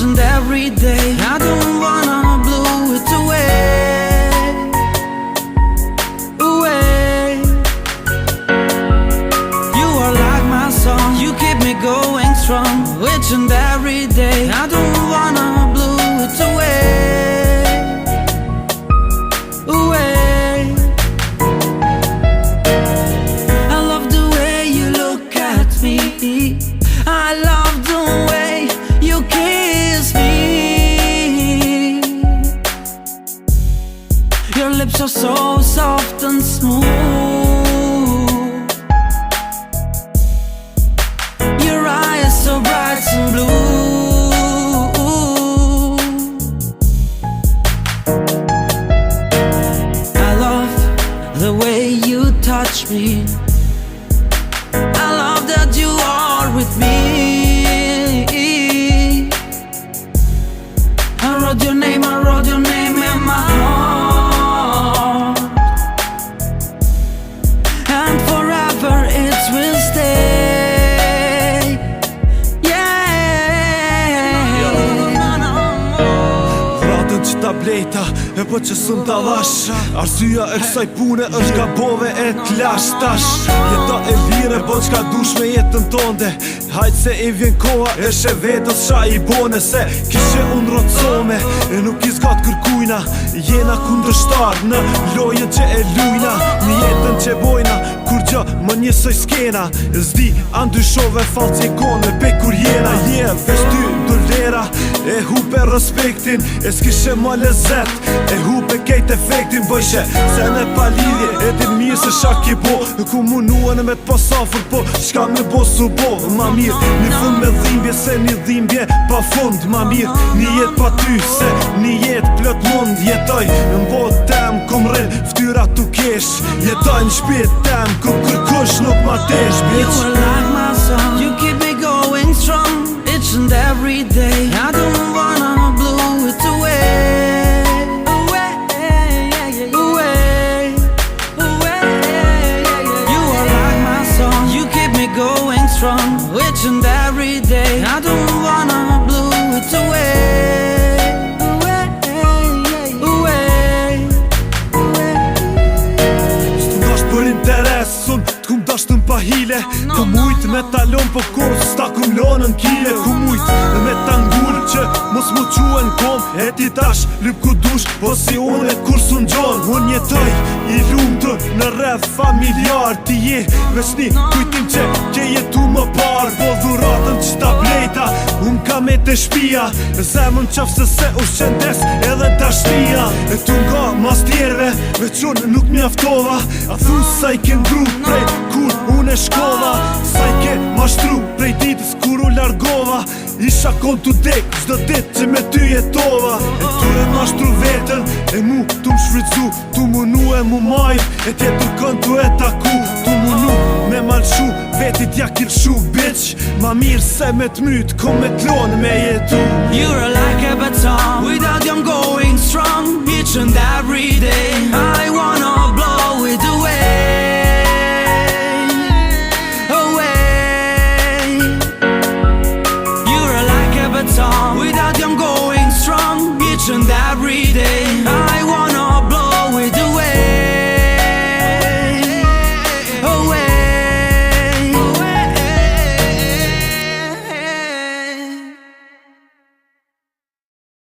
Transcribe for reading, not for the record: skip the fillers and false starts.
and every day. I don't wanna blow it away, away. You are like my song, you keep me going strong, each and every day. I don't wanna blow it away, away. I love the way you look at me, I love the way you kiss me. Your lips are so soft and smooth, your eyes so bright and blue. I love the way you touch me, I love that you are with me. I wrote your name in my heart, and forever it will stay. Yeah. Vratën që ta blejta e po që sëm ta lash, arsyeja e kësaj pune është gabove e t'lash tash. Jeta e lire po qka dush me jetën tonde, hajt se i vjen koha e she vetës qa i bone. Se kishe unë rocome e nuk i zgat kërkujna, jena kundërshtar në lojën që e lujna, në jetën që bojna kur gjë më njësoj skena. Zdi andyshove falci e kone pe kur jena. Vesh ty dolera e hupe respektin, e s'kishe ma lezet, e hupe kejt efektin. Bëjshe se në palidhje e din mirë se shak i bo, ku munuan me t'pasafur po shka me bo su bo. Ma mirë një fund me dhimbje se një dhimbje pa fund. Ma mirë një jet pa ty se një jet plot mund. Jetoj në botë tem kom rrin ftyra tu kesh, jetoj në shpit tem ku kërkush nuk ma tesh, bitch. You are like my song, you keep me going strong, each and every day. I don't wanna blow it away, away, away, away. You are like my song, you keep me going strong, each and every day. I don't wanna blow it away, away, away, away. S'tu për interes, unë t'kum dashtën pa hile, ku mujt me talon po kur s'ta kum lonën kile. Ku mujt me tangull që mos mu quen kom, e ti tash lyp ku dush, po si unë e kur s'un gjon. Unë jetoj i lumtur në rreth familjar, ti je veç një kujtim që ke jetu më par. Po dhuratën që ta blejta, unë ka me të shpia, zemën qafse se u shqendes edhe dashnia. E tu nga mas tjerve, veç unë nuk mjaftova, a thu sa i ke ndru prej kur unë e shkova, sa i ke mashtru prej ditës kur u largova. Isha kon t'u dek çdo dit që me ty jetova, e tu e mashtru vetën, e mu t'u m'shfrytzu, t'u munu e mu majt, e tjetër kon t'u e taku, t'u munu me malshu, vetit ja kilshu, bitch. Ma mirë se me t'myt, kom me t'lon me jetu. You're like a baton, without you I'm going strong, each and every day. I wanna blow it away, away. You're like a baton, without you I'm going strong, each and every day.